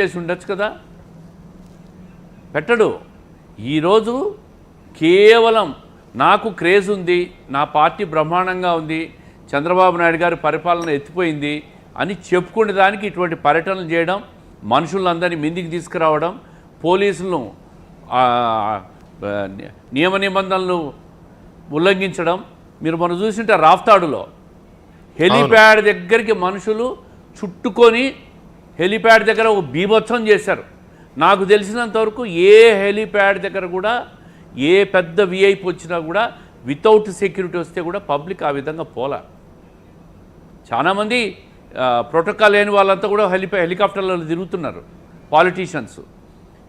చేసి ఉండొచ్చు కదా, పెట్టడు. ఈరోజు కేవలం నాకు క్రేజ్ ఉంది, నా పార్టీ బ్రహ్మాండంగా ఉంది, చంద్రబాబు నాయుడు గారి పరిపాలన ఎత్తిపోయింది అని చెప్పుకునే దానికి ఇటువంటి పర్యటనలు చేయడం, మనుషులందరినీ మిందికి తీసుకురావడం, పోలీసులను నియమ నిబంధనలు ఉల్లంఘించడం. మీరు మనం చూసింటే రాఫ్తాడులో హెలిప్యాడ్ దగ్గరికి మనుషులు చుట్టుకొని హెలిప్యాడ్ దగ్గర ఒక బీభత్సం చేశారు. నాకు తెలిసినంతవరకు ఏ హెలిప్యాడ్ దగ్గర కూడా ఏ పెద్ద విఐపి వచ్చినా కూడా వితౌట్ సెక్యూరిటీ వస్తే కూడా పబ్లిక్ ఆ విధంగా పోలా. చాలామంది ప్రోటోకాల్ లేని వాళ్ళంతా కూడా హెలికాప్టర్లలో తిరుగుతున్నారు పాలిటీషియన్స్.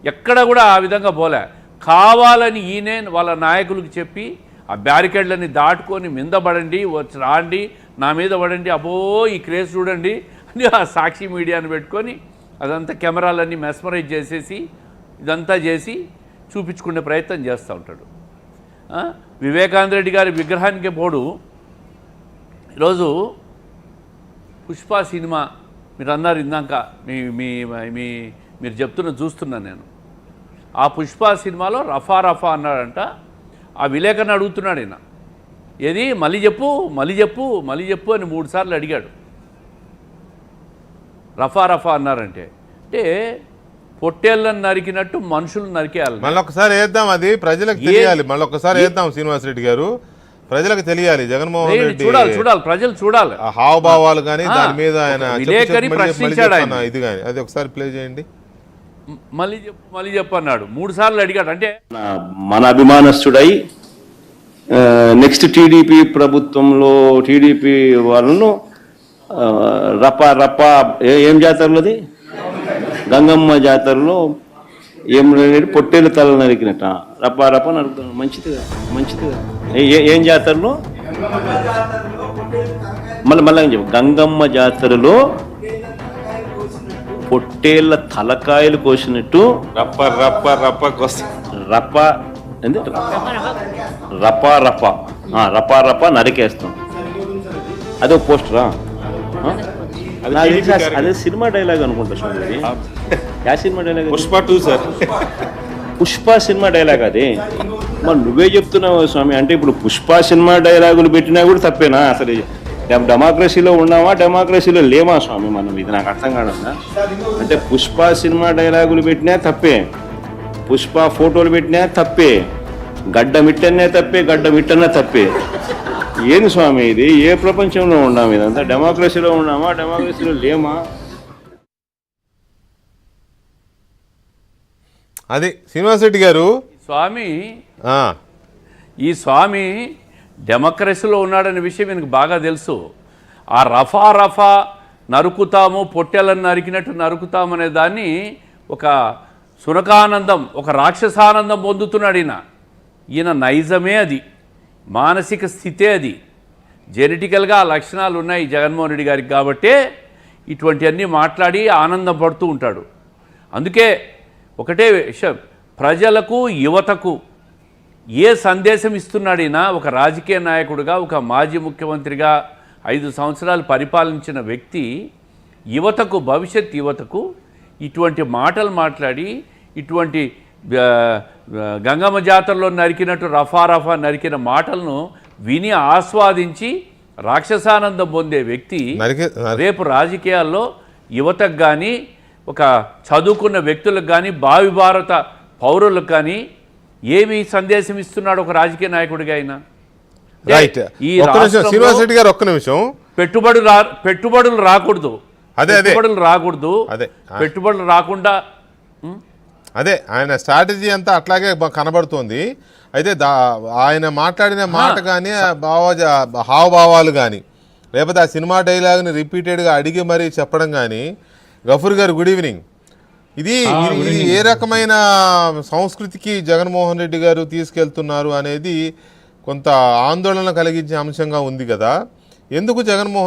ఎక్కడ కూడా ఆ విధంగా పోలే. కావాలని ఈయనే వాళ్ళ నాయకులకు చెప్పి ఆ బ్యారికేడ్లని దాటుకొని మీద పడండి, వచ్చి రాండి, నా మీద పడండి, అబ్బో ఈ క్రేజ్ చూడండి అని ఆ సాక్షి మీడియాను పెట్టుకొని అదంతా కెమెరాలన్నీ మెస్మరైజ్ చేసేసి ఇదంతా చేసి చూపించుకునే ప్రయత్నం చేస్తూ ఉంటాడు. వివేకానంద రెడ్డి గారి విగ్రహానికి పోడు. ఈరోజు పుష్ప సినిమా మీరు అన్నారు ఇందాక, మీరు చూస్తున్నాను నేను. ఆ పుష్ప సినిమాలో రఫా రఫా అన్నాడంట. ఆ విలేకరుని అడుగుతున్నాడు ఈయన, ఏది మళ్ళీ చెప్పు మళ్ళీ చెప్పు మళ్ళీ చెప్పు అని 3 సార్లు అడిగాడు. రఫా రఫా అన్నారంటే అంటే పొట్టేళ్ళని నరికినట్టు మనుషులు నరికేయాలి. మళ్ళొకసారి వేద్దాం, అది ప్రజలకు తెలియాలి. మళ్ళొకసారి వేద్దాం శ్రీనివాసరెడ్డి గారు, ప్రజలకు తెలియాలి. జగన్మోహన్ రెడ్డి చూడాలి, ప్రజలు చూడాలి హావభావాలు కానీ దాని మీద ఆయన విలేకరి ప్రశ్నించాడు ఇది కానీ అది ఒకసారి ప్లే చేయండి. మళ్ళీ చెప్పు అన్నాడు. 3 సార్లు అడిగాడు. అంటే మన అభిమానస్తుడై నెక్స్ట్ టీడీపీ ప్రభుత్వంలో టీడీపీ వాళ్ళను రప్ప ఏం జాతరలోది గంగమ్మ జాతరలో ఏం పొట్టేలు తల నరికినట్ట రప్ప నరుకుతాను. మంచిదిగా ఏం జాతరలో మళ్ళీ చెప్పు. గంగమ్మ జాతరలో పొట్టేళ్ల తలకాయలు కోసినట్టు రప్ప నరికేస్తాం. అదే పోస్టరా? అదే సినిమా డైలాగ్ అనుకుంటా స్వామి. యా cinema dialogue? Pushpa 2 sir. Pushpa cinema dialogue అది. మరి నువ్వే చెప్తున్నావు స్వామి. అంటే ఇప్పుడు పుష్ప సినిమా డైలాగులు పెట్టినా కూడా తప్పేనా? అసలు డెమోక్రసీలో ఉన్నామా డెమోక్రసీలో లేమా స్వామి మనం? ఇది నాకు అర్థం కాదన్నా. అంటే పుష్ప సినిమా డైలాగులు పెట్టినా తప్పే, పుష్ప ఫోటోలు పెట్టినా తప్పే, గడ్డ మిట్టన్నా తప్పే. ఏంది స్వామి ఇది? ఏ ప్రపంచంలో ఉన్నాము? ఇదంతా డెమోక్రసీలో ఉన్నామా డెమోక్రసీలో లేమా? అది శ్రీనివాసరెడ్డి గారు ఈ స్వామి డెమోక్రసీలో ఉన్నాడనే విషయం మీకు బాగా తెలుసు. ఆ రఫా నరుకుతాము, పొట్టెలను నరికినట్టు నరుకుతామనే దాన్ని ఒక సునకానందం, ఒక రాక్షసానందం పొందుతున్నాడు ఈయన నైజమే అది, మానసిక స్థితే అది. జెనెటికల్గా ఆ లక్షణాలు ఉన్నాయి జగన్మోహన్ రెడ్డి గారికి. కాబట్టే ఇటువంటివన్నీ మాట్లాడి ఆనందం పడుతూ ఉంటాడు. అందుకే ఒకటే విషయం, ప్రజలకు యువతకు ఏ సందేశం ఇస్తున్నాడు ఈయన? ఒక రాజకీయ నాయకుడిగా, ఒక మాజీ ముఖ్యమంత్రిగా 5 సంవత్సరాలు పరిపాలించిన వ్యక్తి యువతకు, భవిష్యత్ యువతకు ఇటువంటి మాటలు మాట్లాడి, ఇటువంటి గంగమ్మ జాతరలో నరికినట్టు రఫా నరికిన మాటలను విని ఆస్వాదించి రాక్షసానందం పొందే వ్యక్తి రేపు రాజకీయాల్లో యువతకు కానీ, ఒక చదువుకున్న వ్యక్తులకు కానీ, భావి భారత పౌరులకు కానీ ఏమి సందేశం ఇస్తున్నాడు ఒక రాజకీయ నాయకుడిగా అయినా? శ్రీనివాసరెడ్డి గారు ఒక్క నిమిషం. పెట్టుబడులు రాకూడదు, పెట్టుబడులు రాకుండా అదే ఆయన స్ట్రాటజీ అంతా అట్లాగే కనబడుతోంది. అయితే ఆయన మాట్లాడిన మాట కానీ, హావభావాలు కానీ, లేకపోతే ఆ సినిమా డైలాగ్ని రిపీటెడ్గా అడిగి మరీ చెప్పడం కానీ. గఫూర్ గారు గుడ్ ఈవినింగ్. ఇది ఏ రకమైన సంస్కృతికి జగన్మోహన్ రెడ్డి గారు తీసుకెళ్తున్నారు అనేది కొంత ఆందోళన కలిగించే అంశంగా ఉంది కదా. ఎందుకు జగన్మోహన్